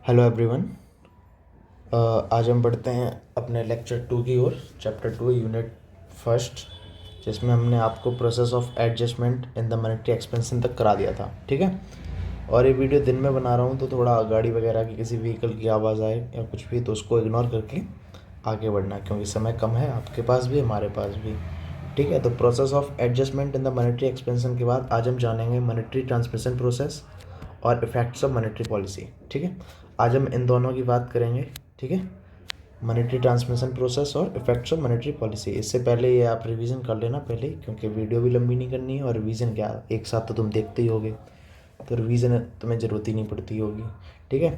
Hello everyone. आज हम पढ़ते हैं अपने लेक्चर 2 की ओर, चैप्टर 2 यूनिट फर्स्ट, जिसमें हमने आपको process of adjustment in the monetary expansion तक करा दिया था। ठीक है। और ये वीडियो दिन में बना रहा हूँ तो थोड़ा गाड़ी वगैरह की किसी व्हीकल की आवाज़ आए या कुछ भी तो उसको इग्नोर करके आगे बढ़ना, क्योंकि समय कम है, आपके पास भी हमारे पास भी। ठीक है। तो process of adjustment in the monetary expansion के बाद आज हम जानेंगे मॉनेटरी ट्रांसमिशन प्रोसेस और इफेक्ट्स ऑफ मॉनेटरी पॉलिसी। ठीक है। आज हम इन दोनों की बात करेंगे। ठीक है। मॉनेटरी ट्रांसमिशन प्रोसेस और इफेक्ट्स ऑफ मॉनेटरी पॉलिसी। इससे पहले ये आप रिवीजन कर लेना पहले, क्योंकि वीडियो भी लंबी नहीं करनी है और रिवीजन क्या एक साथ तो तुम देखते ही होगे, तो रिवीजन तुम्हें ज़रूरत ही नहीं पड़ती होगी। ठीक है।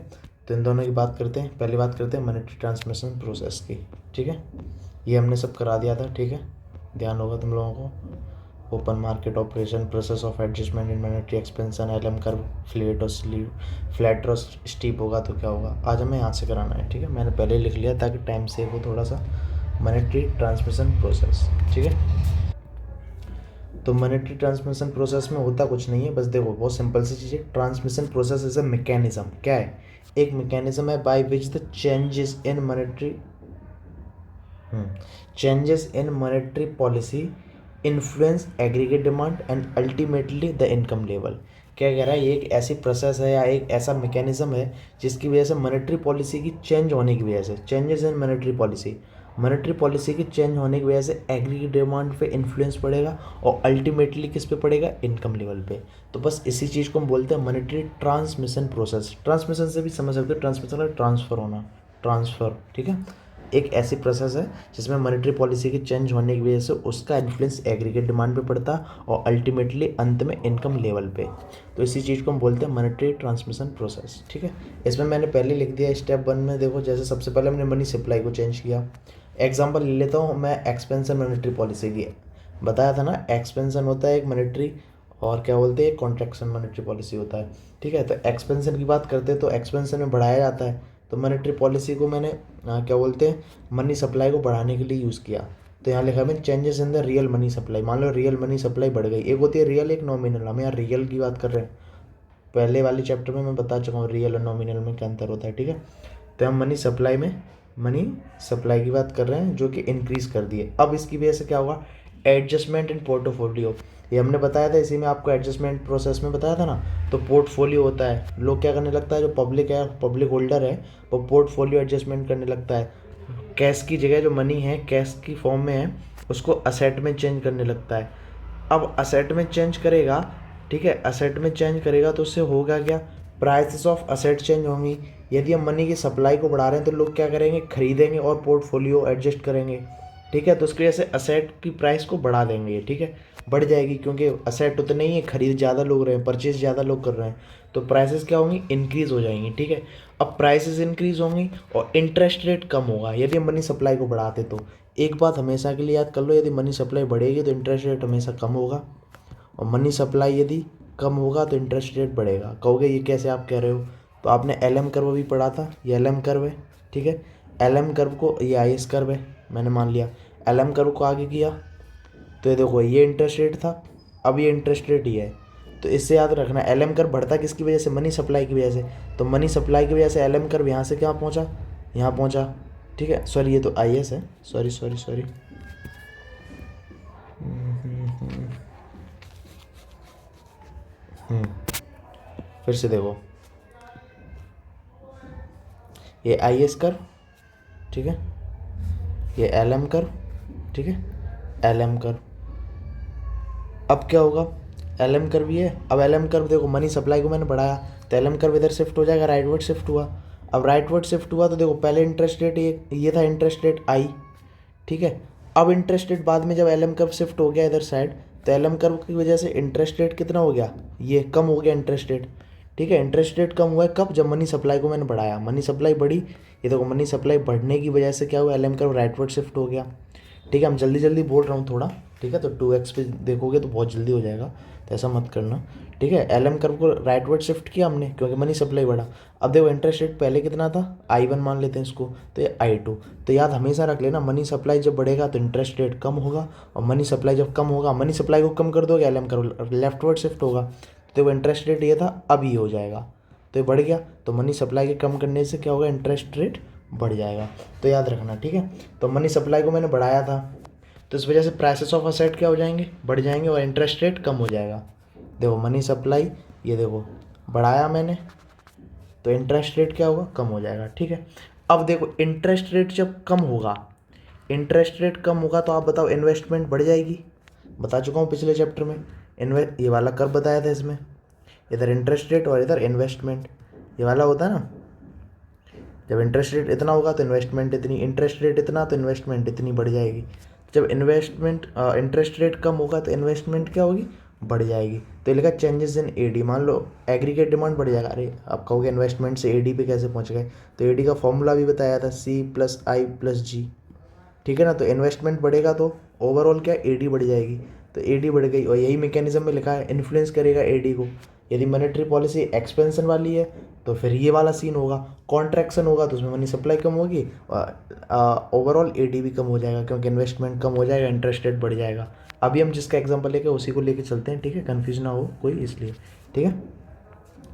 तो इन दोनों की बात करते हैं। पहले बात करते हैं मॉनेटरी ट्रांसमिशन प्रोसेस की। ठीक है। ये हमने सब करा दिया था। ठीक है। ध्यान होगा तुम लोगों को। Open market operation, process of adjustment in monetary expansion, LM curve, flat और स्टीप होगा तो क्या होगा, आज हमें यहाँ से कराना है। ठीक है। मैंने पहले लिख लिया ताकि टाइम सेव हो थोड़ा सा। Monetary transmission process. ठीक है। तो मॉनेटरी ट्रांसमिशन प्रोसेस में होता कुछ नहीं है, बस देखो बहुत सिंपल सी चीज़ है। Transmission process is a mechanism. क्या है? एक मैकेनिज्म है by which the changes in monetary policy influence aggregate demand and ultimately the income level. क्या कह रहा है? ये एक ऐसी प्रोसेस है या एक ऐसा मैकेनिज्म है जिसकी वजह से मॉनेटरी पॉलिसी की चेंज होने की वजह से, चेंजेस इन मॉनेटरी पॉलिसी की चेंज होने की वजह से एग्रीगेट डिमांड पे इन्फ्लुएंस पड़ेगा और अल्टीमेटली किस पे पड़ेगा? इनकम लेवल पे। तो बस इसी चीज़ को हम बोलते हैं मॉनेटरी ट्रांसमिशन प्रोसेस। ट्रांसमिशन से भी समझ सकते हो, ट्रांसमिशन है ट्रांसफ़र होना, ट्रांसफ़र। ठीक है। एक ऐसी प्रोसेस है जिसमें मॉनेटरी पॉलिसी के चेंज होने की वजह से उसका इन्फ्लुएंस एग्रीगेट डिमांड पे पड़ता और अल्टीमेटली अंत में इनकम लेवल पे। तो इसी चीज़ को हम बोलते हैं मॉनेटरी ट्रांसमिशन प्रोसेस। ठीक है। इसमें मैंने पहले लिख दिया स्टेप 1 में। देखो, जैसे सबसे पहले हमने मनी सप्लाई को चेंज किया। एग्जाम्पल ले लेता हूँ मैं, एक्सपेंशन मॉनेटरी पॉलिसी की। बताया था ना, एक्सपेंशन होता है एक मॉनेटरी, और क्या बोलते हैं, कॉन्ट्रैक्शन मॉनेटरी पॉलिसी होता है। ठीक है। तो एक्सपेंशन की बात करते हैं तो एक्सपेंशन में बढ़ाया जाता है, तो मॉनेटरी पॉलिसी को मैंने क्या बोलते हैं, मनी सप्लाई को बढ़ाने के लिए यूज़ किया। तो यहाँ लिखा है changes in the real money supply. मान लो रियल मनी सप्लाई बढ़ गई। एक होती है रियल, एक नॉमिनल। हम यहाँ रियल की बात कर रहे हैं। पहले वाले चैप्टर में मैं बता चुका हूँ रियल और नॉमिनल में क्या अंतर होता है। ठीक है। तो हम मनी सप्लाई की बात कर रहे हैं जो कि इंक्रीज कर दिए। अब इसकी वजह से क्या होगा? Adjustment in portfolio. ये हमने बताया था, इसी में आपको एडजस्टमेंट प्रोसेस में बताया था ना। तो पोर्टफोलियो होता है, लोग क्या करने लगता है, जो पब्लिक है, पब्लिक होल्डर है, वो पोर्टफोलियो एडजस्टमेंट करने लगता है। कैश की जगह जो मनी है कैश की फॉर्म में है, उसको असेट में चेंज करने लगता है। अब असेट में चेंज करेगा। ठीक है। असेट में चेंज करेगा तो उससे होगा क्या? प्राइसेस ऑफ असेट चेंज होंगी। यदि हम मनी की सप्लाई को बढ़ा रहे हैं तो लोग क्या करेंगे? खरीदेंगे और पोर्टफोलियो एडजस्ट करेंगे। ठीक है। तो उसकी वजह से असेट की प्राइस को बढ़ा देंगे। ठीक है। बढ़ जाएगी, क्योंकि असेट उतने ही है, खरीद ज़्यादा लोग रहे हैं, परचेज ज़्यादा लोग कर रहे हैं, तो प्राइसेस क्या होंगी? इंक्रीज़ हो जाएंगी। ठीक है। अब प्राइसेस इंक्रीज़ होंगी और इंटरेस्ट रेट कम होगा यदि हम मनी सप्लाई को बढ़ाते। तो एक बात हमेशा के लिए याद कर लो, यदि मनी सप्लाई बढ़ेगी तो इंटरेस्ट रेट हमेशा कम होगा, और मनी सप्लाई यदि कम होगा तो इंटरेस्ट रेट बढ़ेगा। कहोगे ये कैसे आप कह रहे हो? तो आपने एल एम कर्व भी पढ़ा था, ये एल एम कर्व है। ठीक है। एल एम कर्व को, ये आई एस कर्व है, मैंने मान लिया। एल एम कर्व को आगे किया तो ये देखो, ये इंटरेस्ट रेट था, अब ये इंटरेस्ट रेट ही है। तो इससे याद रखना, एल एम कर्व बढ़ता किसकी वजह से? मनी सप्लाई की वजह से। तो मनी सप्लाई की वजह से एल एम कर्व यहाँ से क्या पहुँचा? यहाँ पहुँचा। ठीक है। सॉरी, ये तो आई एस है, सॉरी सॉरी सॉरी। फिर से देखो, ये आई एस कर्व, ठीक है, ये एल एम कर्व, ठीक है, एल एम कर्व। अब क्या होगा? एल एम कर्व ये है। अब एल एम कर्व देखो, मनी सप्लाई को मैंने बढ़ाया तो एल एम कर्व इधर शिफ्ट हो जाएगा, राइटवर्ड शिफ्ट हुआ। अब राइटवर्ड शिफ्ट हुआ तो देखो, पहले इंटरेस्ट रेट ये था इंटरेस्ट रेट आई। ठीक है। अब इंटरेस्ट रेट बाद में जब एल एम कर्व शिफ्ट हो गया इधर साइड, तो एल एम कर्व की वजह से इंटरेस्ट रेट कितना हो गया? ये कम हो गया इंटरेस्ट रेट। ठीक है। इंटरेस्ट रेट कम हुआ है कब? जब मनी सप्लाई को मैंने बढ़ाया, मनी सप्लाई बढ़ी। ये देखो, मनी सप्लाई बढ़ने की वजह से क्या हुआ? L M curve rightward shift हो गया। ठीक है। हम जल्दी जल्दी बोल रहा हूँ थोड़ा। ठीक है। तो 2x पे देखोगे तो बहुत जल्दी हो जाएगा, तो ऐसा मत करना। ठीक है। एल एम कर्व को राइटवर्ड शिफ्ट किया हमने क्योंकि मनी सप्लाई बढ़ा। अब देखो, इंटरेस्ट रेट पहले कितना था? I1 मान लेते हैं इसको, तो ये I2। तो याद हमेशा रख लेना, मनी सप्लाई जब बढ़ेगा तो इंटरेस्ट रेट कम होगा, और मनी सप्लाई जब कम होगा, मनी सप्लाई को कम कर दोगे L M curve leftward shift होगा। तो वो इंटरेस्ट रेट ये था, अब ये हो जाएगा। तो तो ये बढ़ गया, तो मनी सप्लाई के कम करने से क्या होगा, इंटरेस्ट रेट बढ़ जाएगा। तो याद रखना, ठीक है। तो मनी सप्लाई को मैंने बढ़ाया था, तो इस वजह से प्राइसेस ऑफ असेट क्या हो जाएंगे, बढ़ जाएंगे, और इंटरेस्ट रेट कम हो जाएगा। देखो मनी सप्लाई, ये देखो बढ़ाया मैंने, तो इंटरेस्ट रेट क्या होगा, कम हो जाएगा, ठीक है। अब देखो इंटरेस्ट रेट जब कम होगा, इंटरेस्ट रेट कम होगा तो आप बताओ इन्वेस्टमेंट बढ़ जाएगी। बता चुका हूँ पिछले चैप्टर में, ये वाला कर्व बताया था, इसमें इधर इंटरेस्ट रेट और इधर इन्वेस्टमेंट, ये वाला होता है ना। जब इंटरेस्ट रेट इतना होगा तो इन्वेस्टमेंट इतनी, इंटरेस्ट रेट इतना तो इन्वेस्टमेंट इतनी बढ़ जाएगी। जब इंटरेस्ट रेट कम होगा तो इन्वेस्टमेंट क्या होगी, बढ़ जाएगी। तो ये लिखा चेंजेस इन एडी, मान लो एग्रीगेट डिमांड बढ़ जाएगा। अरे आप कहोगे इन्वेस्टमेंट से एडी पे कैसे पहुंच गए, तो एडी का फॉर्मूला भी बताया था, C+I+G, ठीक है ना। तो इन्वेस्टमेंट बढ़ेगा तो ओवरऑल क्या, एडी बढ़ जाएगी, तो एडी बढ़ गई, और यही मैकेनिज्म में लिखा है, इन्फ्लुएंस करेगा एडी को। यदि मॉनेटरी पॉलिसी एक्सपेंशन वाली है तो फिर ये वाला सीन होगा, कॉन्ट्रैक्शन होगा तो उसमें मनी सप्लाई कम होगी, ओवरऑल एडी भी कम हो जाएगा, क्योंकि इन्वेस्टमेंट कम हो जाएगा, इंटरेस्ट रेट बढ़ जाएगा। अभी हम जिसका एग्जांपल लेके उसी को लेके चलते हैं, ठीक है, कन्फ्यूज ना हो कोई इसलिए, ठीक है।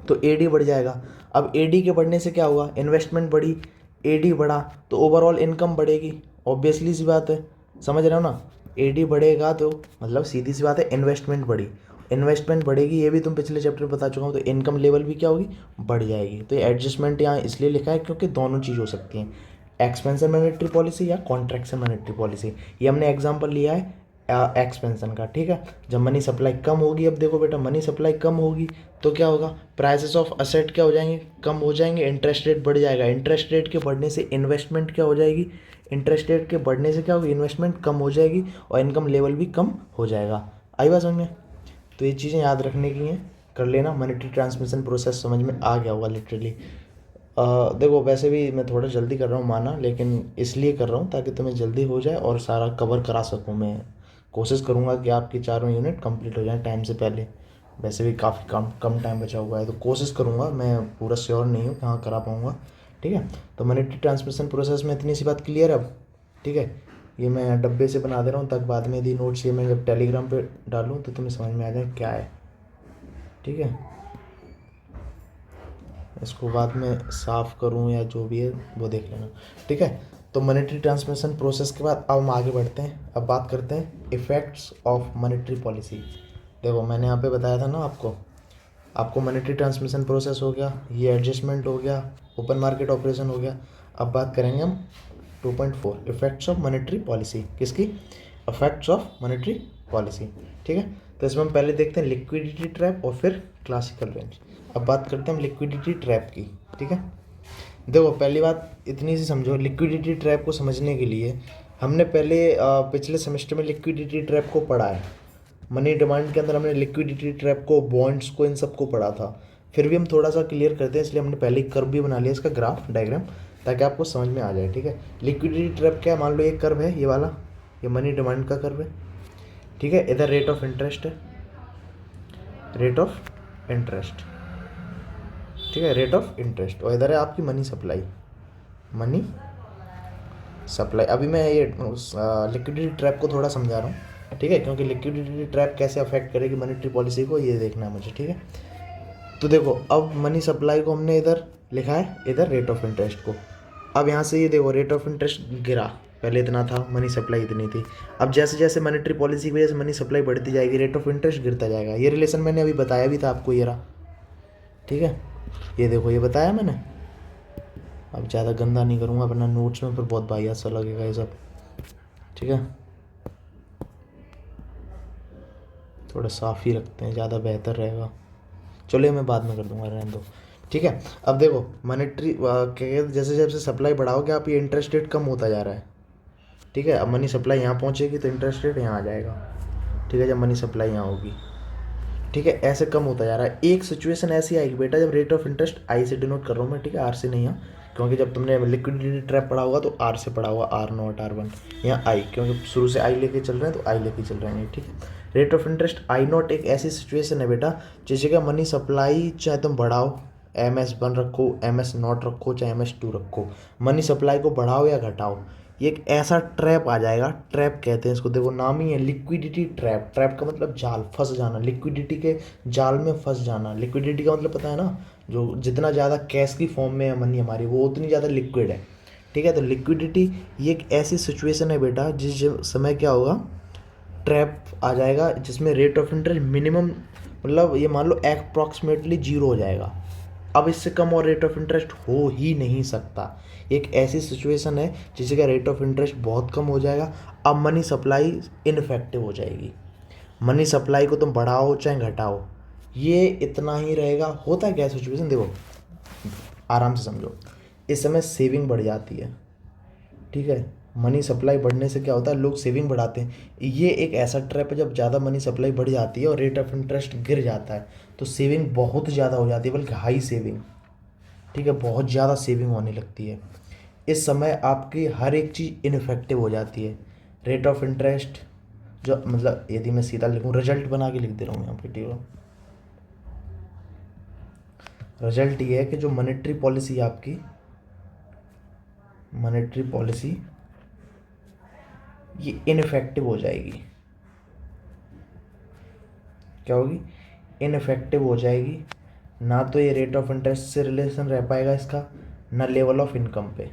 तो एडी बढ़ जाएगा। अब एडी के बढ़ने से क्या होगा, इन्वेस्टमेंट बढ़ी, एडी बढ़ा, तो ओवरऑल इनकम बढ़ेगी, ऑब्वियसली सी बात है, समझ रहे हो ना। एडी बढ़ेगा तो मतलब सीधी सी बात है, इन्वेस्टमेंट बढ़ी, इन्वेस्टमेंट बढ़ेगी, ये भी तुम पिछले चैप्टर में बता चुका हूँ, तो इनकम लेवल भी क्या होगी, बढ़ जाएगी। तो ये एडजस्टमेंट यहाँ इसलिए लिखा है क्योंकि दोनों चीज़ हो सकती हैं, एक्सपेंशन मॉनेटरी पॉलिसी या कॉन्ट्रैक्शन मॉनेटरी पॉलिसी। ये हमने एग्जाम्पल लिया है एक्सपेंशन का, ठीक है। जब मनी सप्लाई कम होगी, अब देखो बेटा मनी सप्लाई कम होगी तो क्या होगा, प्राइसेस ऑफ असेट क्या हो जाएंगे, कम हो जाएंगे, इंटरेस्ट रेट बढ़ जाएगा, इंटरेस्ट रेट के बढ़ने से इन्वेस्टमेंट क्या हो जाएगी, इंटरेस्ट रेट के बढ़ने से क्या होगी, इन्वेस्टमेंट कम हो जाएगी, और इनकम लेवल भी कम हो जाएगा। आई बात समझ में। तो ये चीज़ें याद रखने की हैं, कर लेना। मॉनेटरी ट्रांसमिशन प्रोसेस समझ में आ गया होगा लिटरली। देखो वैसे भी मैं थोड़ा जल्दी कर रहा हूँ माना, लेकिन इसलिए कर रहा हूँ ताकि तुम्हें जल्दी हो जाए और सारा कवर करा सकूँ। मैं कोशिश करूँगा कि आपकी चारों यूनिट कंप्लीट हो जाए टाइम से पहले। वैसे भी काफ़ी कम टाइम बचा हुआ है, तो कोशिश करूँगा, मैं पूरा श्योर नहीं हूँ कहाँ करा पाऊँगा, ठीक है। तो मॉनेटरी ट्रांसमिशन प्रोसेस में इतनी सी बात क्लियर है अब, ठीक है। ये मैं डब्बे से बना दे रहा हूँ ताकि बाद में यदि नोट्स ये मैं जब टेलीग्राम पे डालूँ तो तुम्हें समझ में आ जाए क्या है, ठीक है। इसको बाद में साफ़ करूँ या जो भी है वो देख लेना, ठीक है। तो मॉनेटरी ट्रांसमिशन प्रोसेस के बाद अब हम आगे बढ़ते हैं, अब बात करते हैं इफ़ेक्ट्स ऑफ मॉनेटरी पॉलिसी। देखो मैंने यहाँ पे बताया था ना आपको मॉनेटरी ट्रांसमिशन प्रोसेस हो गया, ये एडजस्टमेंट हो गया, ओपन मार्केट ऑपरेशन हो गया। अब बात करेंगे हम 2.4 इफेक्ट्स ऑफ मॉनेटरी पॉलिसी, किसकी, इफेक्ट्स ऑफ मॉनेटरी पॉलिसी, ठीक है। तो इसमें हम पहले देखते हैं लिक्विडिटी ट्रैप और फिर क्लासिकल रेंज। अब बात करते हैं हम लिक्विडिटी ट्रैप की, ठीक है। देखो पहली बात इतनी सी समझो, लिक्विडिटी ट्रैप को समझने के लिए हमने पहले पिछले सेमेस्टर में लिक्विडिटी ट्रैप को पढ़ा है। मनी डिमांड के अंदर हमने लिक्विडिटी ट्रैप को, बॉन्ड्स को, इन सब को पढ़ा था। फिर भी हम थोड़ा सा क्लियर करते हैं, इसलिए हमने पहले कर्व भी बना लिया इसका, ग्राफ डायग्राम, ताकि आपको समझ में आ जाए, ठीक है। लिक्विडिटी ट्रैप क्या है, मान लो ये कर्व है, ये वाला, ये मनी डिमांड का कर्व है, ठीक है। इधर रेट ऑफ इंटरेस्ट है, रेट ऑफ इंटरेस्ट, ठीक है, रेट ऑफ इंटरेस्ट, और इधर है आपकी मनी सप्लाई, मनी सप्लाई। अभी मैं ये लिक्विडिटी ट्रैप को थोड़ा समझा रहा हूँ, ठीक है, क्योंकि लिक्विडिटी ट्रैप कैसे अफेक्ट करेगी मॉनेटरी पॉलिसी को, ये देखना है मुझे, ठीक है। तो देखो अब मनी सप्लाई को हमने इधर लिखा है, इधर रेट ऑफ इंटरेस्ट को। अब यहाँ से ये देखो रेट ऑफ इंटरेस्ट गिरा, पहले इतना था, मनी सप्लाई इतनी थी। अब जैसे जैसे मॉनेटरी पॉलिसी की वजह से मनी सप्लाई बढ़ती जाएगी, रेट ऑफ इंटरेस्ट गिरता जाएगा। ये रिलेशन मैंने अभी बताया भी था आपको, ये रहा, ठीक है। ये देखो ये बताया मैंने। अब ज़्यादा गंदा नहीं करूँगा वरना नोट्स में फिर बहुत वाहियात सा लगेगा ये सब, ठीक है। थोड़ा साफ़ ही रखते हैं, ज़्यादा बेहतर रहेगा। चलिए मैं बाद में कर दूंगा, रहने दो, ठीक है। अब देखो मॉनेटरी जैसे जैसे सप्लाई बढ़ाओगे आप, ये इंटरेस्ट रेट कम होता जा रहा है, ठीक है। अब मनी सप्लाई यहाँ पहुँचेगी तो इंटरेस्ट रेट यहाँ आ जाएगा, ठीक है, जब मनी सप्लाई यहाँ होगी, ठीक है। ऐसे कम होता जा रहा है। एक सिचुएशन ऐसी आएगी बेटा जब रेट ऑफ इंटरेस्ट आई से डिनोट कर रहा हूँ मैं, ठीक है, आर से नहीं है, क्योंकि जब तुमने लिक्विडिटी ट्रैप पढ़ा होगा तो आर से पढ़ा होगा, R0 R1, यहाँ आई, क्योंकि शुरू से आई लेके चल रहे हैं तो आई लेके चल रहे हैं, ठीक है। रेट ऑफ इंटरेस्ट I0 एक ऐसी सिचुएशन है बेटा जिस जगह मनी सप्लाई चाहे तुम बढ़ाओ, MS1 रखो, MS0 रखो, चाहे MS2 रखो, मनी सप्लाई को बढ़ाओ या घटाओ, ये एक ऐसा ट्रैप आ जाएगा, ट्रैप कहते हैं इसको, देखो नाम ही है लिक्विडिटी ट्रैप। ट्रैप का मतलब जाल, फंस जाना, लिक्विडिटी के जाल में फंस जाना। लिक्विडिटी का मतलब पता है ना, जो जितना ज़्यादा कैश की फॉर्म में है मनी हमारी, वो उतनी ज़्यादा लिक्विड है, ठीक है। तो लिक्विडिटी ये एक ऐसी सिचुएशन है बेटा जिस समय क्या होगा, ट्रैप आ जाएगा जिसमें रेट ऑफ इंटरेस्ट मिनिमम, मतलब ये मान लो अप्रॉक्सीमेटली जीरो हो जाएगा। अब इससे कम और रेट ऑफ इंटरेस्ट हो ही नहीं सकता। एक ऐसी सिचुएशन है जिससे का रेट ऑफ इंटरेस्ट बहुत कम हो जाएगा। अब मनी सप्लाई इनफेक्टिव हो जाएगी। मनी सप्लाई को तुम बढ़ाओ चाहे घटाओ, ये इतना ही रहेगा। होता है क्या सिचुएशन, देखो आराम से समझो। इस समय सेविंग बढ़ जाती है, ठीक है। मनी सप्लाई बढ़ने से क्या होता है, लोग सेविंग बढ़ाते हैं। ये एक ऐसा ट्रैप है, जब ज़्यादा मनी सप्लाई बढ़ जाती है और रेट ऑफ इंटरेस्ट गिर जाता है तो सेविंग बहुत ज़्यादा हो जाती है, बल्कि हाई सेविंग, ठीक है, बहुत ज़्यादा सेविंग होने लगती है। इस समय आपकी हर एक चीज़ इनफेक्टिव हो जाती है। रेट ऑफ इंटरेस्ट जो, मतलब यदि मैं सीधा लिखूँ, रिजल्ट बना के लिख दे रहा हूँ यहाँ पे, ठीक है। रिजल्ट ये है कि जो मॉनेटरी पॉलिसी आपकी, मॉनेटरी पॉलिसी ये इनफेक्टिव हो जाएगी। क्या होगी, इनफेक्टिव हो जाएगी। ना तो ये रेट ऑफ इंटरेस्ट से रिलेशन रह पाएगा इसका, ना लेवल ऑफ इनकम पे,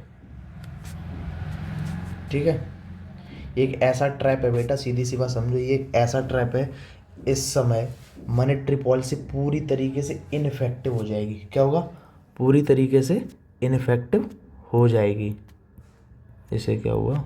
ठीक है। एक ऐसा ट्रैप है बेटा, सीधी सी बात समझो, ये एक ऐसा ट्रैप है। इस समय मॉनेटरी पॉलिसी पूरी तरीके से इनफेक्टिव हो जाएगी। क्या होगा, पूरी तरीके से इनफेक्टिव हो जाएगी। इसे क्या हुआ,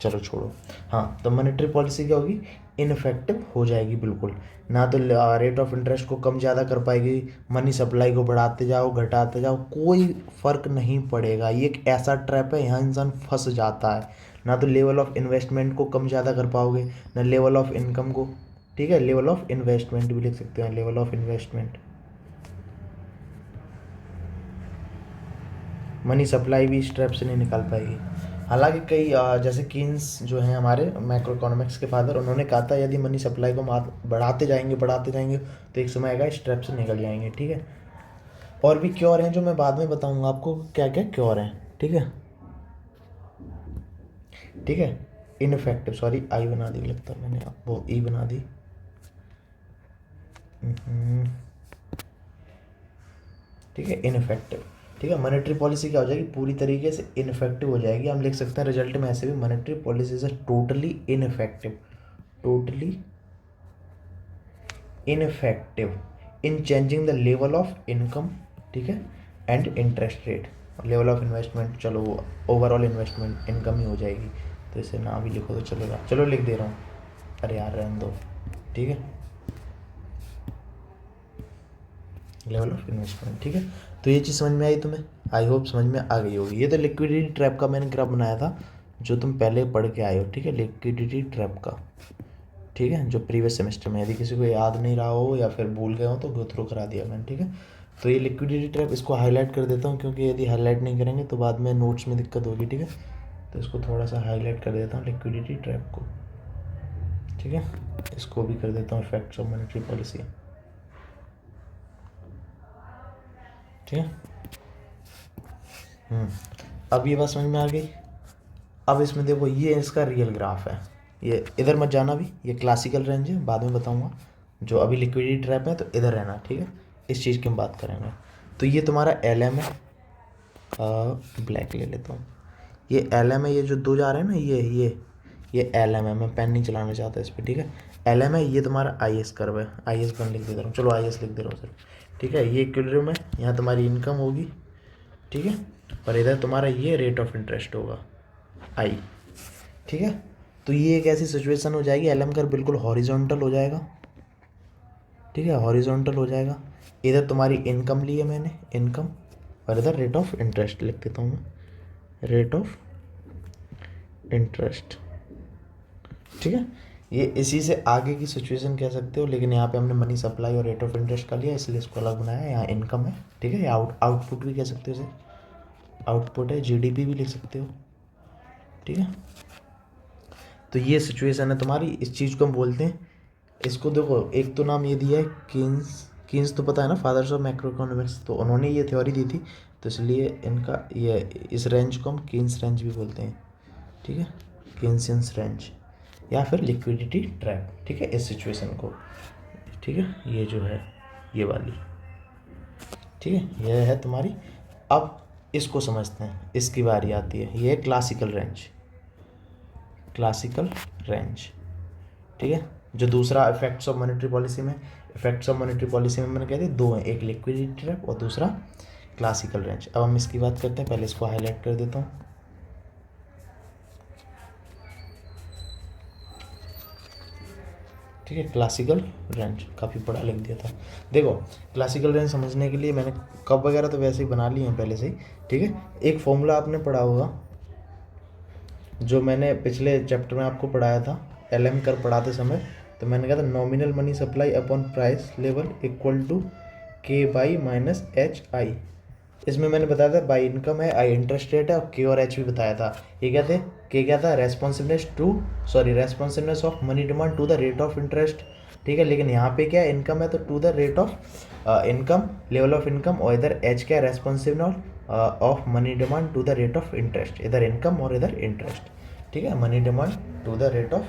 चलो छोड़ो। हाँ, तो मॉनेटरी पॉलिसी क्या होगी, इनफेक्टिव हो जाएगी बिल्कुल। ना तो रेट ऑफ इंटरेस्ट को कम ज़्यादा कर पाएगी, मनी सप्लाई को बढ़ाते जाओ घटाते जाओ, कोई फ़र्क नहीं पड़ेगा। ये एक ऐसा ट्रैप है, यहाँ इंसान फंस जाता है। ना तो लेवल ऑफ इन्वेस्टमेंट को कम ज़्यादा कर पाओगे, ना लेवल ऑफ इनकम को, ठीक है। लेवल ऑफ इन्वेस्टमेंट भी लिख सकते हैं, level of investment. Money supply भी इस ट्रैप से नहीं निकाल पाएगी। हालांकि कई जैसे कीन्स जो हैं हमारे मैक्रो इकोनॉमिक्स के फादर, उन्होंने कहा था यदि मनी सप्लाई को बढ़ाते जाएंगे तो एक समय आएगा इस ट्रैप से निकल जाएंगे, ठीक है। और भी क्योर हैं जो मैं बाद में बताऊंगा आपको क्या क्या क्योर हैं, ठीक है, ठीक है। इनफेक्टिव, सॉरी आई बना दी लगता है मैंने, वो ई बना दी। ठीक है, इनफेक्टिव, ठीक है। मॉनेटरी पॉलिसी क्या हो जाएगी, पूरी तरीके से इनफेक्टिव हो जाएगी। हम लिख सकते हैं रिजल्ट में ऐसे भी, monetary policy is totally ineffective, totally ineffective in changing the level of income, ठीक है, and interest rate. Level of investment, चलो ओवरऑल इन्वेस्टमेंट इनकम ही हो जाएगी, तो इसे ना भी लिखो तो चलेगा। चलो लिख दे रहा हूँ, अरे यार रहने दो, ठीक है, लेवल ऑफ इन्वेस्टमेंट, ठीक है। तो ये चीज़ समझ में आई तुम्हें, आई होप समझ में आ गई होगी। ये तो लिक्विडिटी ट्रैप का मैंने ग्राफ बनाया था जो तुम पहले पढ़ के आए हो, ठीक है, लिक्विडिटी ट्रैप का, ठीक है, जो प्रीवियस सेमेस्टर में। यदि किसी को याद नहीं रहा हो या फिर भूल गए हो तो गो थ्रू करा दिया मैंने, ठीक है। तो ये लिक्विडिटी ट्रैप, इसको हाईलाइट कर देता हूँ क्योंकि यदि हाईलाइट नहीं करेंगे तो बाद में नोट्स में दिक्कत होगी, ठीक है। तो इसको थोड़ा सा हाईलाइट कर देता हूँ लिक्विडिटी ट्रैप को, ठीक है। इसको भी कर देता हूँ इफेक्ट्स ऑफ मॉनेटरी पॉलिसी, ठीक है। अब ये बात समझ में आ गई। अब इसमें देखो, ये इसका रियल ग्राफ है, ये इधर मत जाना भी, ये क्लासिकल रेंज है, बाद में बताऊंगा। जो अभी लिक्विडिटी ट्रैप है तो इधर रहना, ठीक है, इस चीज़ की हम बात करेंगे। तो ये तुम्हारा एल एम है, ब्लैक ले लेता हूँ, ये एल एम है, ये जो दो जा रहे हैं ना, ये एल एम है, मैं पेन नहीं चलाना चाहता इस पर, ठीक है। एल एम है, ये तुम्हारा आई एस कर्व है, आई एस वन लिख दे रहा हूँ, चलो आई एस लिख दे रहा हूँ सिर्फ, ठीक है। ये इक्विलिब्रियम है, यहाँ तुम्हारी इनकम होगी, ठीक है, और इधर तुम्हारा ये रेट ऑफ इंटरेस्ट होगा आई, ठीक है। तो ये एक ऐसी सिचुएशन हो जाएगी, एल एम कर्व बिल्कुल हॉरिजॉन्टल हो जाएगा, ठीक है, हॉरिजॉन्टल हो जाएगा। इधर तुम्हारी इनकम ली है मैंने, इनकम, और इधर रेट ऑफ इंटरेस्ट लिख देता हूँ मैं, रेट ऑफ इंटरेस्ट, ठीक है। ये इसी से आगे की सिचुएशन कह सकते हो, लेकिन यहाँ पे हमने मनी सप्लाई और रेट ऑफ इंटरेस्ट का लिया इसलिए इसको अलग बनाया है। यहाँ इनकम है, ठीक है, या आउटपुट भी कह सकते हो इसे, आउटपुट है, जीडीपी भी लिख सकते हो, ठीक है। तो ये सिचुएशन है तुम्हारी, इस चीज़ को हम बोलते हैं, इसको देखो एक तो नाम ये दिया है कीन्स तो पता है ना, फादर्स ऑफ मैक्रो इकोनॉमिक्स, तो उन्होंने ये थ्योरी दी थी, तो इसलिए इनका ये इस रेंज को हम कीन्स रेंज भी बोलते हैं, ठीक है, कीन्सियंस रेंज या फिर लिक्विडिटी ट्रैप, ठीक है, इस सिचुएशन को, ठीक है, ये जो है ये वाली, ठीक है, ये है तुम्हारी। अब इसको समझते हैं, इसकी बारी आती है, ये है क्लासिकल रेंज, क्लासिकल रेंज, ठीक है। जो दूसरा इफेक्ट्स ऑफ मॉनेटरी पॉलिसी में, इफेक्ट्स ऑफ मॉनेटरी पॉलिसी में मैंने कहते दो हैं, एक लिक्विडिटी ट्रैप और दूसरा क्लासिकल रेंज। अब हम इसकी बात करते हैं, पहले इसको हाईलाइट कर देता हूँ। ठीक है, क्लासिकल रेंज काफ़ी बड़ा लिख दिया था। देखो क्लासिकल रेंज समझने के लिए मैंने कब वगैरह तो वैसे ही बना लिए हैं पहले से ही, ठीक है। एक फॉर्मूला आपने पढ़ा होगा, जो मैंने पिछले चैप्टर में आपको पढ़ाया था, LM कर पढ़ाते समय, तो मैंने कहा था nominal money supply upon price level equal to K/-HI। इसमें मैंने बताया था बाई इनकम है, I इंटरेस्ट रेट है, और K और H भी बताया था। ये क्या थे, K क्या था, responsiveness of money demand to the rate of interest, ठीक है। लेकिन यहाँ पे क्या है, इनकम है तो to the rate of income, level of income, और इधर H क्या है, responsiveness of money demand to the rate of interest, इधर इनकम और इधर इंटरेस्ट, ठीक है। Money demand to the rate of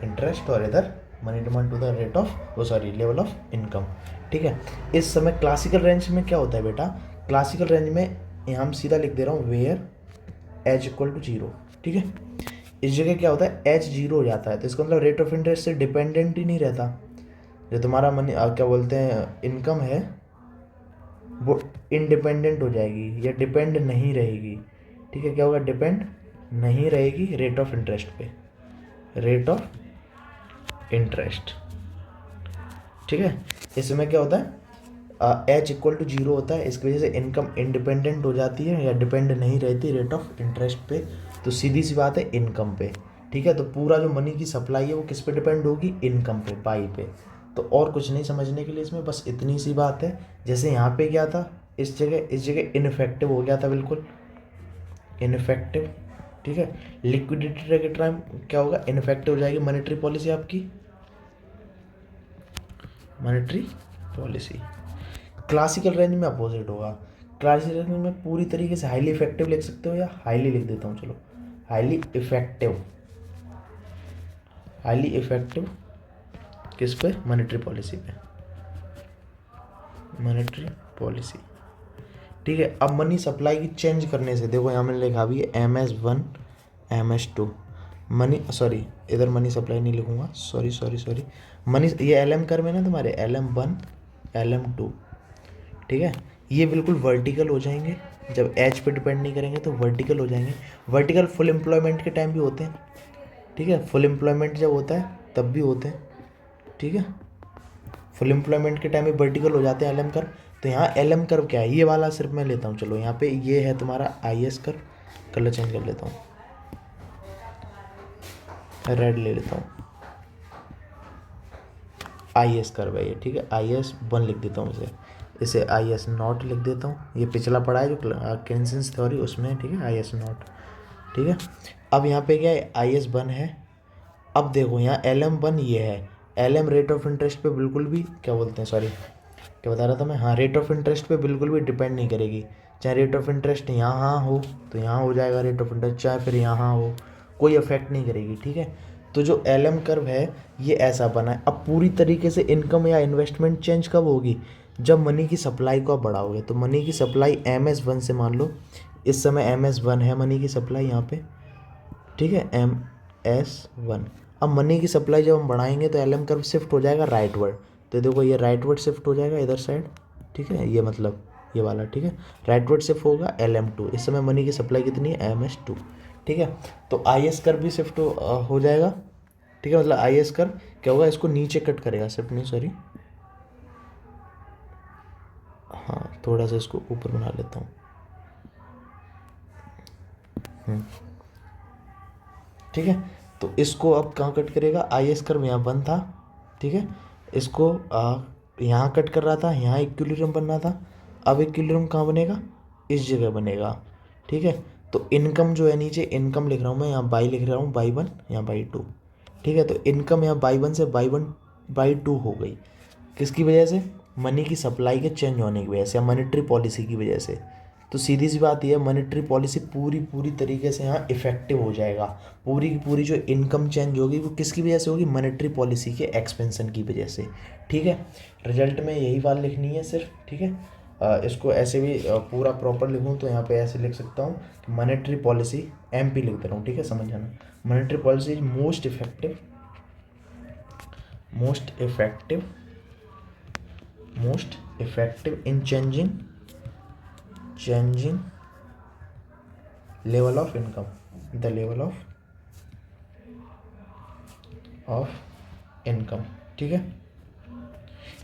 interest और इधर money demand to the rate of level of income, ठीक है। इस समय क्लासिकल रेंज में क्या होता है बेटा, क्लासिकल रेंज में यहाँ हम सीधा लिख दे रहा हूँ वेयर एच इक्वल टू 0, ठीक है। इस जगह क्या होता है, H 0 हो जाता है, तो इसका मतलब रेट ऑफ इंटरेस्ट से डिपेंडेंट ही नहीं रहता। जो तुम्हारा मनी क्या बोलते हैं इनकम है, वो इंडिपेंडेंट हो जाएगी या डिपेंड नहीं रहेगी, ठीक है। क्या होगा, डिपेंड नहीं रहेगी रेट ऑफ इंटरेस्ट पे, रेट ऑफ इंटरेस्ट, ठीक है। इसमें क्या होता है, H इक्वल टू 0 होता है, इसकी वजह से इनकम इंडिपेंडेंट हो जाती है या डिपेंड नहीं रहती रेट ऑफ इंटरेस्ट पे, तो सीधी सी बात है इनकम पे, ठीक है। तो पूरा जो मनी की सप्लाई है वो किस पे डिपेंड होगी, इनकम पे, पाई पे। तो और कुछ नहीं समझने के लिए इसमें, बस इतनी सी बात है। जैसे यहाँ पे क्या था, इस जगह इनफेक्टिव हो गया था, बिल्कुल इनफेक्टिव, ठीक है। लिक्विडिटी के टाइम क्या होगा, इनफेक्टिव हो जाएगी मॉनेटरी पॉलिसी आपकी, मॉनेटरी पॉलिसी। क्लासिकल रेंज में अपोजिट होगा, क्लासिकल रेंज में पूरी तरीके से हाईली इफेक्टिव लिख सकते हो या हाईली लिख देता हूँ, चलो हाईली इफेक्टिव, हाईली इफेक्टिव किस पे, मॉनेटरी पॉलिसी पे, मॉनेटरी पॉलिसी, ठीक है। अब मनी सप्लाई की चेंज करने से, देखो यहाँ मैंने लिखा भी है MS1 MS2 मनी, सॉरी इधर मनी सप्लाई नहीं लिखूंगा, सॉरी मनी, ये LM कर में ना तुम्हारे LM1 LM2, ठीक है। ये बिल्कुल वर्टिकल हो जाएंगे, जब H पे डिपेंड नहीं करेंगे तो वर्टिकल हो जाएंगे। वर्टिकल फुल एम्प्लॉयमेंट के टाइम भी होते हैं, ठीक है। फुल एम्प्लॉयमेंट जब होता है तब भी होते हैं, ठीक है। फुल एम्प्लॉयमेंट के टाइम में वर्टिकल हो जाते हैं LM कर्व। तो यहाँ LM कर्व क्या है, ये वाला सिर्फ मैं लेता हूँ, चलो यहाँ पे ये है तुम्हारा IS कर्व, कलर चेंज कर लेता हूँ, रेड ले लेता हूँ, IS कर्व है ये, ठीक है। IS1 लिख देता हूँ इसे IS0 लिख देता हूँ। ये पिछला पढ़ा है जो केन्सेंस थ्योरी, उसमें, ठीक है, IS0, ठीक है। अब यहाँ पे क्या है, IS1 है। अब देखो यहाँ LM1 ये है, LM रेट ऑफ इंटरेस्ट पे बिल्कुल भी क्या बोलते हैं, सॉरी क्या बता रहा था मैं, हाँ रेट ऑफ इंटरेस्ट पे बिल्कुल भी डिपेंड नहीं करेगी। चाहे रेट ऑफ इंटरेस्ट यहाँ हो तो यहाँ हो जाएगा रेट ऑफ इंटरेस्ट, चाहे फिर यहाँ हो, कोई इफेक्ट नहीं करेगी, ठीक है। तो जो LM कर्व है ये ऐसा बना है। अब पूरी तरीके से इनकम या इन्वेस्टमेंट चेंज कब होगी, जब मनी की सप्लाई को आप बढ़ाओगे। तो मनी की सप्लाई MS1 से, मान लो इस समय MS1 है मनी की सप्लाई यहाँ पे, ठीक है, MS1। अब मनी की सप्लाई जब हम बढ़ाएंगे तो LM कर्व शिफ्ट हो जाएगा राइटवर्ड, तो देखो ये राइटवर्ड शिफ्ट हो जाएगा इधर साइड, ठीक है, ये मतलब ये वाला, ठीक है, राइटवर्ड शिफ्ट होगा LM2। इस समय मनी की सप्लाई कितनी है, MS2, ठीक है। तो IS कर्व भी शिफ्ट हो जाएगा, ठीक है। मतलब IS कर्व क्या होगा, इसको नीचे कट करेगा, शिफ्ट नहीं सॉरी, हाँ थोड़ा सा इसको ऊपर बना लेता हूँ, ठीक है। तो इसको अब कहाँ कट करेगा, IS कर्व यहाँ बन था, ठीक है, इसको यहाँ कट कर रहा था, यहाँ इक्विलिब्रियम बन रहा था। अब इक्विलिब्रियम कहाँ बनेगा, इस जगह बनेगा, ठीक है। तो इनकम जो है, नीचे इनकम लिख रहा हूँ मैं, यहाँ बाई लिख रहा हूँ, बाई 1 यहाँ बाई 2, ठीक है। तो इनकम यहाँ बाई 1 से बाई 2 हो गई, किसकी वजह से, मनी की सप्लाई के चेंज होने की वजह से या मॉनेटरी पॉलिसी की वजह से, तो सीधी सी बात यह है, मॉनेटरी पॉलिसी पूरी तरीके से यहाँ इफेक्टिव हो जाएगा। पूरी की पूरी जो इनकम चेंज होगी वो किसकी वजह से होगी, मॉनेटरी पॉलिसी के एक्सपेंशन की वजह से। ठीक है, रिजल्ट में यही बात लिखनी है सिर्फ। ठीक है, इसको ऐसे भी पूरा प्रॉपर लिखूँ तो यहाँ पे ऐसे लिख सकता हूँ कि मॉनेटरी पॉलिसी, MP लिख दे रहा हूँ। ठीक है, समझ जाना, monetary policy is most effective in changing level of income, the level of income. ठीक है,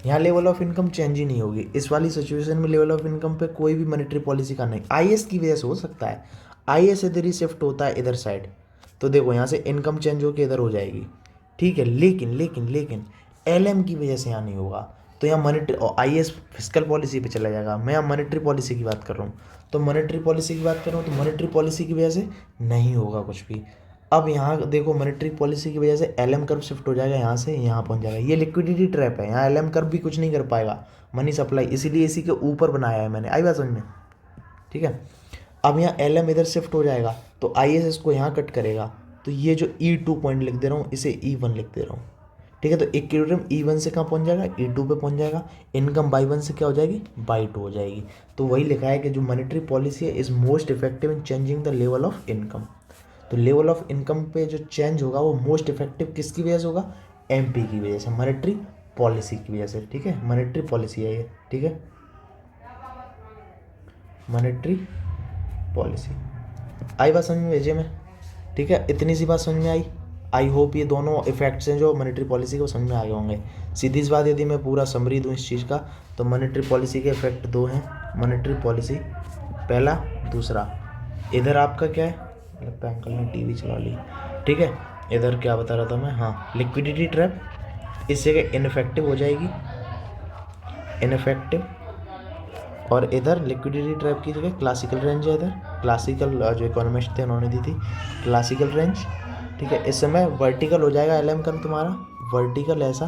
यहाँ लेवल ऑफ इनकम चेंज ही नहीं होगी इस वाली सिचुएशन में। लेवल ऑफ इनकम पे कोई भी मॉनेटरी पॉलिसी का नहीं, IS की वजह से हो सकता है। IS इधर ही शिफ्ट होता है इधर साइड, तो देखो यहाँ से इनकम चेंज होकर इधर हो जाएगी। ठीक है, लेकिन LM की वजह से यहाँ नहीं होगा। तो यहाँ मॉनेटरी IS फिस्कल पॉलिसी पे चला जाएगा। मैं यहाँ मॉनेटरी पॉलिसी की बात कर रहा हूँ, तो मॉनेटरी पॉलिसी की बात कर रहा हूँ, तो मॉनेटरी पॉलिसी की वजह से नहीं होगा कुछ भी। अब यहाँ देखो, मॉनेटरी पॉलिसी की वजह से LM कर्व शिफ्ट हो जाएगा, यहाँ से यहाँ पहुँच जाएगा। ये लिक्विडिटी ट्रैप है, यहाँ LM कर्व भी कुछ नहीं कर पाएगा, मनी सप्लाई, इसीलिए इसी के ऊपर बनाया है मैंने। आई बात समझ में? ठीक है, अब यहाँ LM इधर शिफ्ट हो जाएगा तो IS इसको यहाँ कट करेगा, तो ये जो E2 पॉइंट लिख दे रहा हूँ इसे E1 लिख दे रहा हूँ। ठीक है, तो इक्विलिब्रियम E1 से कहाँ पहुँच जाएगा, E2 पे पहुँच जाएगा। इनकम बाई 1 से क्या हो जाएगी, बाई 2 हो जाएगी। तो वही लिखा है कि जो मॉनेटरी पॉलिसी है is most effective in changing the level of income. तो लेवल ऑफ इनकम पे जो चेंज होगा वो मोस्ट इफेक्टिव किसकी वजह से होगा, MP की वजह से, मॉनेटरी पॉलिसी की वजह से। ठीक है, मॉनेटरी पॉलिसी है ये। ठीक है, मॉनेटरी पॉलिसी आई बात समझ में भेजे में? ठीक है, इतनी सी बात समझ में आई। आई होप ये दोनों इफेक्ट्स हैं जो मॉनेटरी पॉलिसी को समझ में आ गए होंगे। सीधी सी बात, यदि मैं पूरा समरी दूँ इस चीज़ का, तो मॉनेटरी पॉलिसी के इफेक्ट दो हैं। मॉनेटरी पॉलिसी पहला, दूसरा। इधर आपका क्या है, लगता है अंकल ने TV चला ली। ठीक है, इधर क्या बता रहा था मैं, हाँ, लिक्विडिटी ट्रैप, इस जगह इनफेक्टिव हो जाएगी, इनफेक्टिव। और इधर लिक्विडिटी ट्रैप की जगह क्लासिकल रेंज है, इधर क्लासिकल जो इकोनॉमिस्ट थे उन्होंने दी थी क्लासिकल रेंज। ठीक है, इस समय वर्टिकल हो जाएगा LM कर्व तुम्हारा, वर्टिकल ऐसा।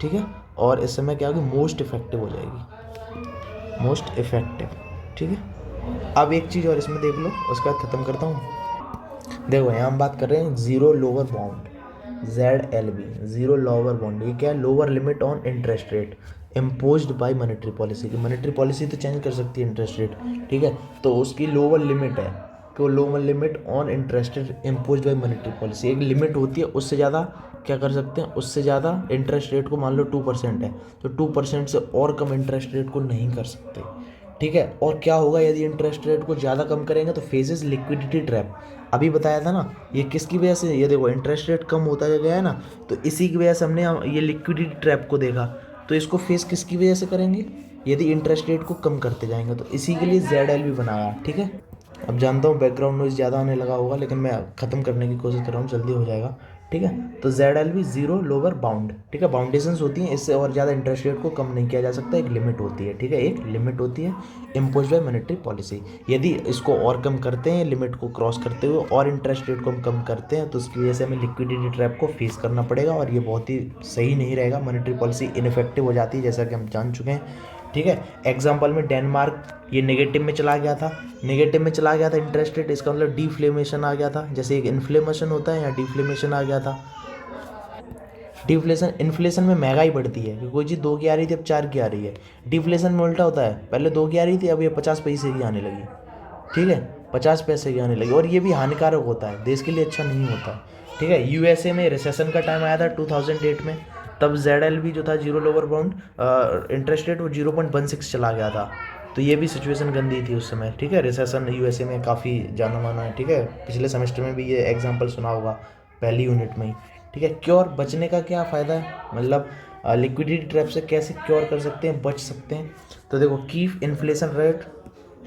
ठीक है, और इस समय क्या होगी, मोस्ट इफेक्टिव हो जाएगी, मोस्ट इफेक्टिव। ठीक है, अब एक चीज़ और इसमें देख लो, उसके बाद ख़त्म करता हूँ। देखो यहाँ हम बात कर रहे हैं zero lower bound, ZLB, zero lower bound. ये क्या है, lower limit on interest rate imposed by monetary policy. की मॉनेटरी पॉलिसी तो चेंज कर सकती है इंटरेस्ट रेट। ठीक है, तो उसकी लोअर लिमिट है कि lower limit on interest rate imposed by monetary policy. एक लिमिट होती है, उससे ज़्यादा क्या कर सकते हैं, उससे ज़्यादा इंटरेस्ट रेट को, मान लो 2% है तो 2% से और कम इंटरेस्ट रेट को नहीं कर सकते। ठीक है, और क्या होगा यदि इंटरेस्ट रेट को ज़्यादा कम करेंगे, तो फेजेस लिक्विडिटी ट्रैप। अभी बताया था ना, ये किसकी वजह से, ये देखो इंटरेस्ट रेट कम होता गया है ना, तो इसी की वजह से हमने ये लिक्विडिटी ट्रैप को देखा। तो इसको फेस किसकी वजह से करेंगे, यदि इंटरेस्ट रेट को कम करते जाएंगे, तो इसी के लिए ZLB बनाया। ठीक है, अब जानता हूँ बैकग्राउंड नॉइज़ ज़्यादा आने लगा होगा, लेकिन मैं ख़त्म करने की कोशिश कर रहा हूँ, जल्दी हो जाएगा। ठीक है, तो ZLB जीरो लोअर बाउंड। ठीक है, बाउंडेशंस होती हैं, इससे और ज़्यादा इंटरेस्ट रेट को कम नहीं किया जा सकता, एक लिमिट होती है। ठीक है, एक लिमिट होती है इम्पोज बाय मॉनेटरी पॉलिसी। यदि इसको और कम करते हैं, लिमिट को क्रॉस करते हुए और इंटरेस्ट रेट को हम कम करते हैं, तो उसकी वजह से हमें लिक्विडिटी ट्रैप को फेस करना पड़ेगा, और ये बहुत ही सही नहीं रहेगा। मॉनेटरी पॉलिसी इनफेक्टिव हो जाती है, जैसा कि हम जान चुके हैं। ठीक है, एग्जाम्पल में डेनमार्क ये नेगेटिव में चला गया था, इंटरेस्ट रेट, इसका मतलब डिफ्लेमेशन आ गया था। जैसे एक इन्फ्लेमेशन होता है, यहाँ डिफ्लेमेशन आ गया था। डिफ्लेशन, इन्फ्लेशन में महंगाई बढ़ती है कि कोई चीज़ 2 की आ रही थी अब 4 की आ रही है। डिफ्लेशन में उल्टा होता है, पहले 2 की आ रही थी अब ये 50 पैसे की आने लगी। ठीक है, 50 पैसे की आने लगी, और ये भी हानिकारक होता है, देश के लिए अच्छा नहीं होता। ठीक है, USA में रिसेशन का टाइम आया था 2008 में, तब ZLB जो था zero lower bound interest rate, वो 0.16 चला गया था। तो ये भी सिचुएशन गंदी थी उस समय। ठीक है, रिसेशन USA में काफ़ी जाना माना है। ठीक है, पिछले सेमेस्टर में भी ये एग्जाम्पल सुना होगा, पहली यूनिट में ही। ठीक है, क्योर बचने का क्या फ़ायदा है, मतलब लिक्विडिटी ट्रैप से कैसे क्योर कर सकते हैं, बच सकते हैं। तो देखो, कीप इन्फ्लेशन रेट,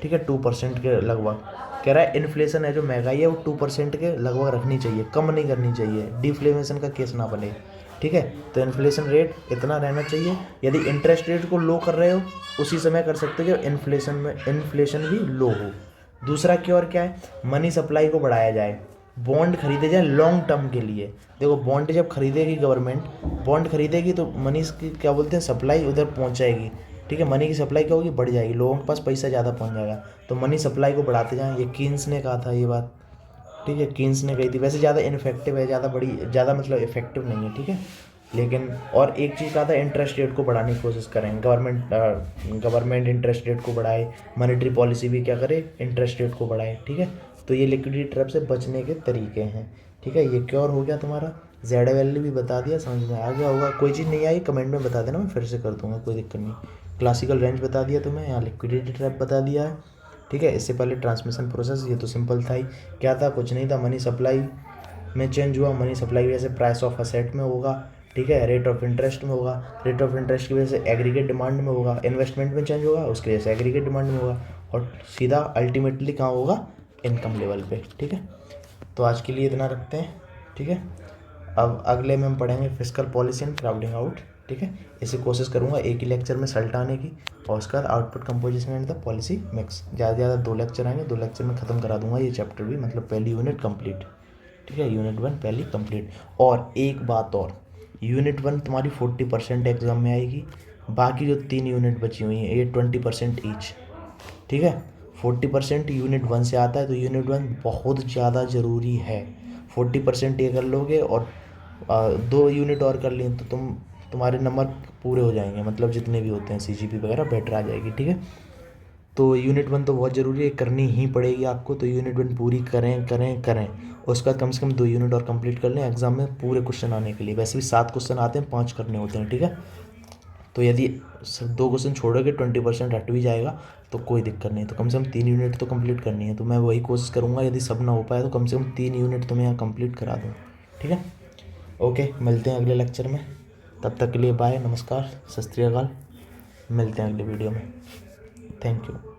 ठीक है, 2% के लगभग। कह रहा है इन्फ्लेशन है जो महंगाई है वो 2% के लगभग रखनी चाहिए, कम नहीं करनी चाहिए, डिफ्लेमेशन का केस ना बने। ठीक है, तो इन्फ्लेशन रेट इतना रहना चाहिए। यदि इंटरेस्ट रेट को लो कर रहे हो, उसी समय कर सकते हो जो इन्फ्लेशन भी लो हो। दूसरा क्योर क्या है, मनी सप्लाई को बढ़ाया जाए, बॉन्ड खरीदे जाए लॉन्ग टर्म के लिए। देखो, बॉन्ड जब खरीदेगी गवर्नमेंट, बॉन्ड खरीदेगी तो मनी की क्या बोलते हैं, सप्लाई उधर पहुंचाएगी। ठीक है। मनी की सप्लाई क्या होगी, बढ़ जाएगी, लोगों के पास पैसा ज़्यादा पहुंच जाएगा। तो मनी सप्लाई को बढ़ाते जाएं, ये कीन्स ने कहा था ये बात, ठीक है, कीन्स ने कही थी। वैसे ज़्यादा इनफेक्टिव है, ज़्यादा मतलब इफेक्टिव नहीं है, ठीक है। लेकिन और एक चीज़ कहा था, इंटरेस्ट रेट को बढ़ाने की कोशिश करें, गवर्नमेंट इंटरेस्ट रेट को बढ़ाए, मॉनेटरी पॉलिसी भी क्या करे, इंटरेस्ट रेट को बढ़ाए, ठीक है। तो ये लिक्विडिटी ट्रैप से बचने के तरीके हैं, ठीक है। ये क्योर हो गया तुम्हारा, जेड वैल्यू भी बता दिया, समझ में आ गया होगा। कोई चीज़ नहीं आई कमेंट में बता देना, मैं फिर से कर दूंगा, कोई दिक्कत नहीं। क्लासिकल रेंज बता दिया तुम्हें, यहाँ लिक्विडिटी ट्रैप बता दिया है, ठीक है। इससे पहले ट्रांसमिशन प्रोसेस, ये तो सिंपल था ही, क्या था, कुछ नहीं था, मनी सप्लाई में चेंज हुआ, मनी सप्लाई की वजह से प्राइस ऑफ असेट में होगा, ठीक है, रेट ऑफ इंटरेस्ट में होगा, रेट ऑफ इंटरेस्ट की वजह से एग्रीगेट डिमांड में होगा, इन्वेस्टमेंट में चेंज होगा, उसकी वजह से एग्रीगेट डिमांड में होगा, और सीधा अल्टीमेटली कहाँ होगा, इनकम लेवल पे, ठीक है। तो आज के लिए इतना रखते हैं, ठीक है। अब अगले में हम पढ़ेंगे fiscal policy and crowding out, ठीक है। इसे कोशिश करूँगा एक ही लेक्चर में सल्टाने की, और उसके बाद output composition and the policy mix, ज़्यादा से ज़्यादा 2 लेक्चर आएंगे, 2 लेक्चर में ख़त्म करा दूंगा ये चैप्टर भी, मतलब पहली यूनिट कंप्लीट, ठीक है, यूनिट 1 पहली कंप्लीट। और एक बात और, यूनिट 1 तुम्हारी 40% एग्जाम में आएगी, बाकी जो 3 यूनिट बची हुई हैं ये 20% ईच, ठीक है। 40% यूनिट 1 से आता है, तो यूनिट 1 बहुत ज़्यादा ज़रूरी है। 40% ये कर लोगे और 2 यूनिट और कर लें तो तुम्हारे नंबर पूरे हो जाएंगे, मतलब जितने भी होते हैं CGP वगैरह बेटर आ जाएगी, ठीक है। तो यूनिट 1 तो बहुत ज़रूरी है, करनी ही पड़ेगी आपको, तो यूनिट 1 पूरी करें करें करें। उसका कम से कम 2 यूनिट और कंप्लीट कर लें एग्जाम में पूरे क्वेश्चन आने के लिए। वैसे भी 7 क्वेश्चन आते हैं, 5 करने होते हैं, ठीक है। तो यदि 2 क्वेश्चन छोड़ोगे 20% हट भी जाएगा तो कोई दिक्कत नहीं, तो कम से कम 3 यूनिट तो कंप्लीट करनी है। तो मैं वही कोशिश करूँगा, यदि सब ना हो पाए तो कम से कम 3 यूनिट तो मैं यहाँ कंप्लीट करा दूँ, ठीक है। ओके, मिलते हैं अगले लेक्चर में, तब तक के लिए बाय, नमस्कार, सत श्री अकाल, मिलते हैं अगले वीडियो में, थैंक यू।